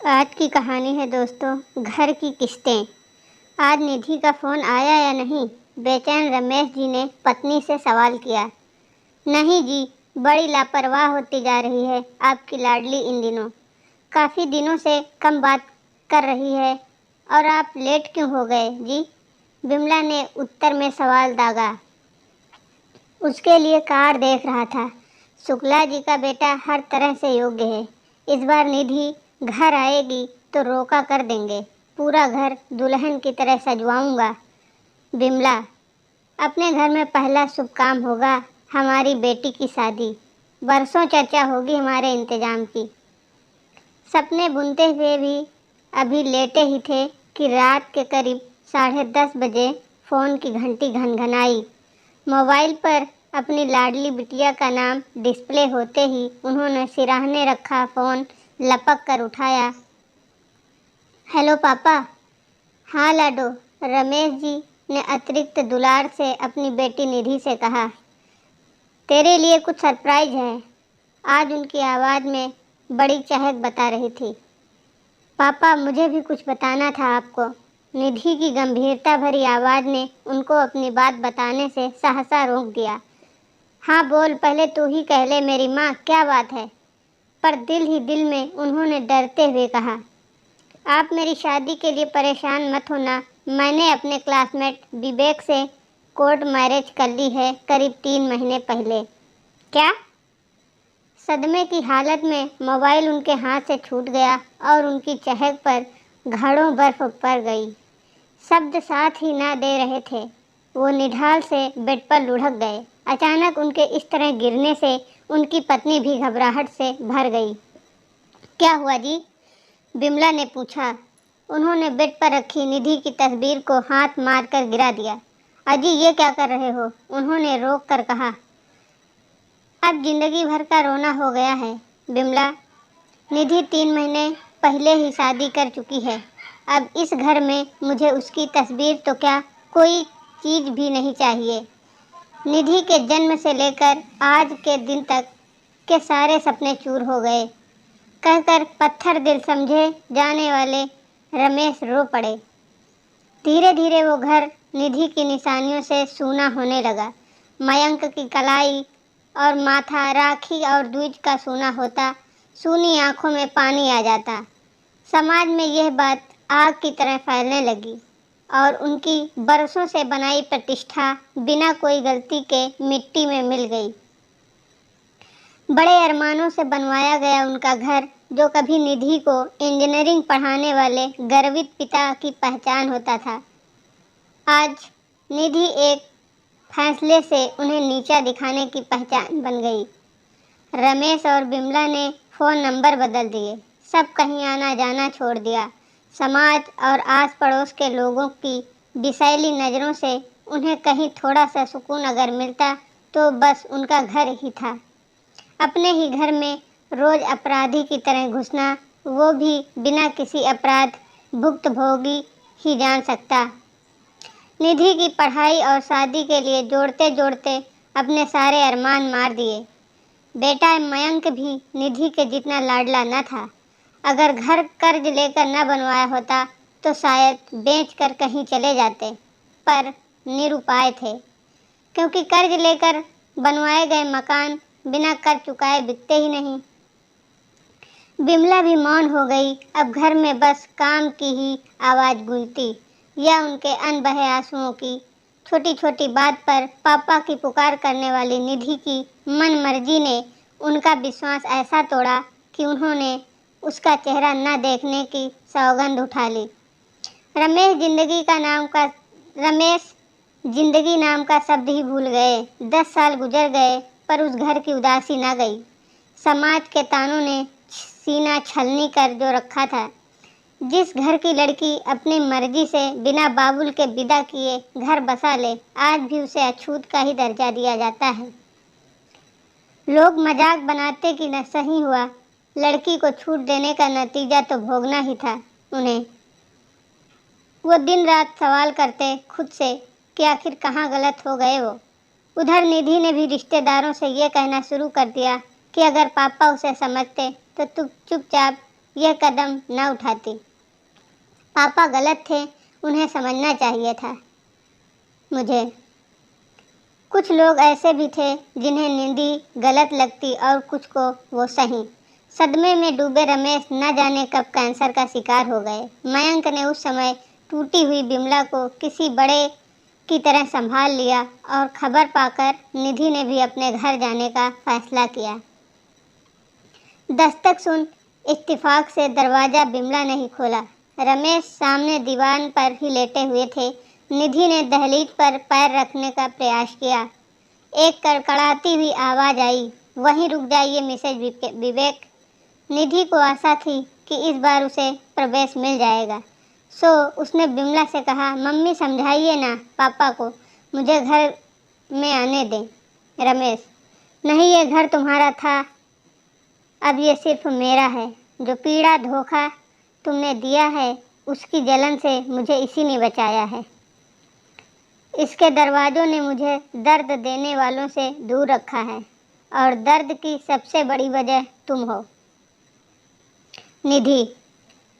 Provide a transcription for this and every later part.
आज की कहानी है दोस्तों, घर की किस्तें। आज निधि का फ़ोन आया या नहीं? बेचैन रमेश जी ने पत्नी से सवाल किया। नहीं जी, बड़ी लापरवाह होती जा रही है आपकी लाडली इन दिनों। काफ़ी दिनों से कम बात कर रही है। और आप लेट क्यों हो गए जी? बिमला ने उत्तर में सवाल दागा। उसके लिए कार देख रहा था। शुक्ला जी का बेटा हर तरह से योग्य है। इस बार निधि घर आएगी तो रोका कर देंगे। पूरा घर दुल्हन की तरह सजवाऊंगा। बिमला, अपने घर में पहला शुभ काम होगा हमारी बेटी की शादी। बरसों चर्चा होगी हमारे इंतजाम की। सपने बुनते हुए भी अभी लेटे ही थे कि रात के करीब 10:30 बजे फ़ोन की घंटी घनघनाई। मोबाइल पर अपनी लाडली बिटिया का नाम डिस्प्ले होते ही उन्होंने सिराहने रखा फ़ोन लपक कर उठाया। हेलो पापा। हाँ लाडो, रमेश जी ने अतिरिक्त दुलार से अपनी बेटी निधि से कहा। तेरे लिए कुछ सरप्राइज है। आज उनकी आवाज़ में बड़ी चहक बता रही थी। पापा, मुझे भी कुछ बताना था आपको। निधि की गंभीरता भरी आवाज़ ने उनको अपनी बात बताने से सहसा रोक दिया। हाँ बोल, पहले तू ही कह ले मेरी माँ, क्या बात है? पर दिल ही दिल में उन्होंने डरते हुए कहा, आप मेरी शादी के लिए परेशान मत होना। मैंने अपने क्लासमेट विवेक से कोर्ट मैरिज कर ली है करीब 3 महीने पहले। क्या? सदमे की हालत में मोबाइल उनके हाथ से छूट गया और उनकी चहक पर घड़ों बर्फ पड़ गई। शब्द साथ ही ना दे रहे थे। वो निढाल से बेड पर लुढ़क गए। अचानक उनके इस तरह गिरने से उनकी पत्नी भी घबराहट से भर गई। क्या हुआ जी? बिमला ने पूछा। उन्होंने बेड पर रखी निधि की तस्वीर को हाथ मारकर गिरा दिया। अजी, ये क्या कर रहे हो? उन्होंने रोक कर कहा। अब जिंदगी भर का रोना हो गया है बिमला। निधि 3 महीने पहले ही शादी कर चुकी है। अब इस घर में मुझे उसकी तस्वीर तो क्या, कोई चीज़ भी नहीं चाहिए। निधि के जन्म से लेकर आज के दिन तक के सारे सपने चूर हो गए। कहकर पत्थर दिल समझे जाने वाले रमेश रो पड़े। धीरे धीरे वो घर निधि की निशानियों से सूना होने लगा। मयंक की कलाई और माथा, राखी और दूज का सूना होता। सूनी आंखों में पानी आ जाता। समाज में यह बात आग की तरह फैलने लगी और उनकी बरसों से बनाई प्रतिष्ठा बिना कोई गलती के मिट्टी में मिल गई। बड़े अरमानों से बनवाया गया उनका घर, जो कभी निधि को इंजीनियरिंग पढ़ाने वाले गर्वित पिता की पहचान होता था, आज निधि एक फैसले से उन्हें नीचा दिखाने की पहचान बन गई। रमेश और बिमला ने फ़ोन नंबर बदल दिए। सब कहीं आना जाना छोड़ दिया। समाज और आस पड़ोस के लोगों की विषैली नज़रों से उन्हें कहीं थोड़ा सा सुकून अगर मिलता तो बस उनका घर ही था। अपने ही घर में रोज अपराधी की तरह घुसना, वो भी बिना किसी अपराध भुक्तभोगी ही जान सकता। निधि की पढ़ाई और शादी के लिए जोड़ते जोड़ते अपने सारे अरमान मार दिए। बेटा मयंक भी निधि के जितना लाडला न था। अगर घर कर्ज लेकर न बनवाया होता तो शायद बेचकर कहीं चले जाते, पर निरुपाय थे, क्योंकि कर्ज लेकर बनवाए गए मकान बिना कर चुकाए बिकते ही नहीं। बिमला भी मौन हो गई। अब घर में बस काम की ही आवाज़ गूंजती या उनके अनबहे आंसुओं की। छोटी छोटी बात पर पापा की पुकार करने वाली निधि की मन मर्जी ने उनका विश्वास ऐसा तोड़ा कि उन्होंने उसका चेहरा न देखने की सौगंध उठा ली। रमेश जिंदगी नाम का शब्द ही भूल गए। 10 साल गुजर गए पर उस घर की उदासी न गई। समाज के तानों ने सीना छलनी कर जो रखा था। जिस घर की लड़की अपनी मर्जी से बिना बाबुल के विदा किए घर बसा ले, आज भी उसे अछूत का ही दर्जा दिया जाता है। लोग मजाक बनाते कि न सही हुआ, लड़की को छूट देने का नतीजा तो भोगना ही था उन्हें। वो दिन रात सवाल करते खुद से कि आखिर कहाँ गलत हो गए वो। उधर निधि ने भी रिश्तेदारों से ये कहना शुरू कर दिया कि अगर पापा उसे समझते तो चुपचाप यह कदम न उठाती। पापा गलत थे, उन्हें समझना चाहिए था मुझे। कुछ लोग ऐसे भी थे जिन्हें निधि गलत लगती और कुछ को वो सही। सदमे में डूबे रमेश न जाने कब कैंसर का शिकार हो गए। मयंक ने उस समय टूटी हुई बिमला को किसी बड़े की तरह संभाल लिया और खबर पाकर निधि ने भी अपने घर जाने का फैसला किया। दस्तक सुन इत्तेफाक से दरवाज़ा बिमला ने ही खोला। रमेश सामने दीवान पर ही लेटे हुए थे। निधि ने दहलीज पर पैर रखने का प्रयास किया। एक कड़कड़ाती हुई आवाज़ आई, वहीं रुक जाइए मिसेज विवेक। निधि को आशा थी कि इस बार उसे प्रवेश मिल जाएगा, सो उसने बिमला से कहा, मम्मी समझाइए ना पापा को, मुझे घर में आने दें। रमेश, नहीं, ये घर तुम्हारा था, अब ये सिर्फ मेरा है। जो पीड़ा धोखा तुमने दिया है उसकी जलन से मुझे इसी ने बचाया है। इसके दरवाज़ों ने मुझे दर्द देने वालों से दूर रखा है और दर्द की सबसे बड़ी वजह तुम हो। निधि,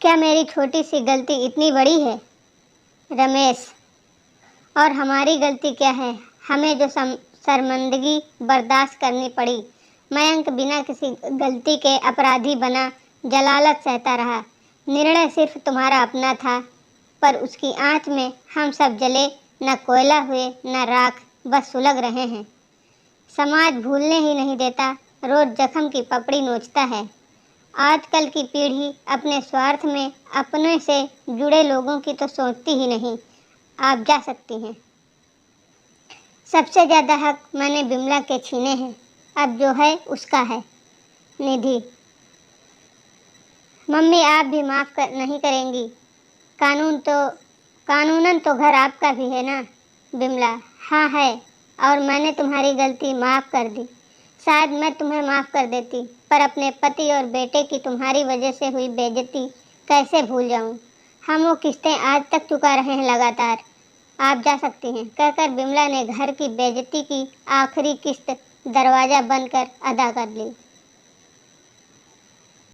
क्या मेरी छोटी सी गलती इतनी बड़ी है? रमेश, और हमारी गलती क्या है? हमें जो शर्मिंदगी बर्दाश्त करनी पड़ी। मयंक बिना किसी गलती के अपराधी बना, जलालत सहता रहा। निर्णय सिर्फ तुम्हारा अपना था, पर उसकी आंच में हम सब जले, न कोयला हुए न राख, बस सुलग रहे हैं। समाज भूलने ही नहीं देता, रोज जख्म की पपड़ी नोचता है। आजकल की पीढ़ी अपने स्वार्थ में अपने से जुड़े लोगों की तो सोचती ही नहीं। आप जा सकती हैं। सबसे ज़्यादा हक मैंने बिमला के छीने हैं, अब जो है उसका है। निधि, मम्मी आप भी माफ़ नहीं करेंगी? कानूनन तो घर आपका भी है ना? बिमला, हाँ है, और मैंने तुम्हारी गलती माफ़ कर दी। शायद मैं तुम्हें माफ़ कर देती, पर अपने पति और बेटे की तुम्हारी वजह से हुई बेइज्जती कैसे भूल जाऊं? हम वो किस्तें आज तक चुका रहे हैं लगातार। आप जा सकती हैं, कहकर बिमला ने घर की बेइज्जती की आखिरी किस्त दरवाज़ा बंद कर अदा कर ली।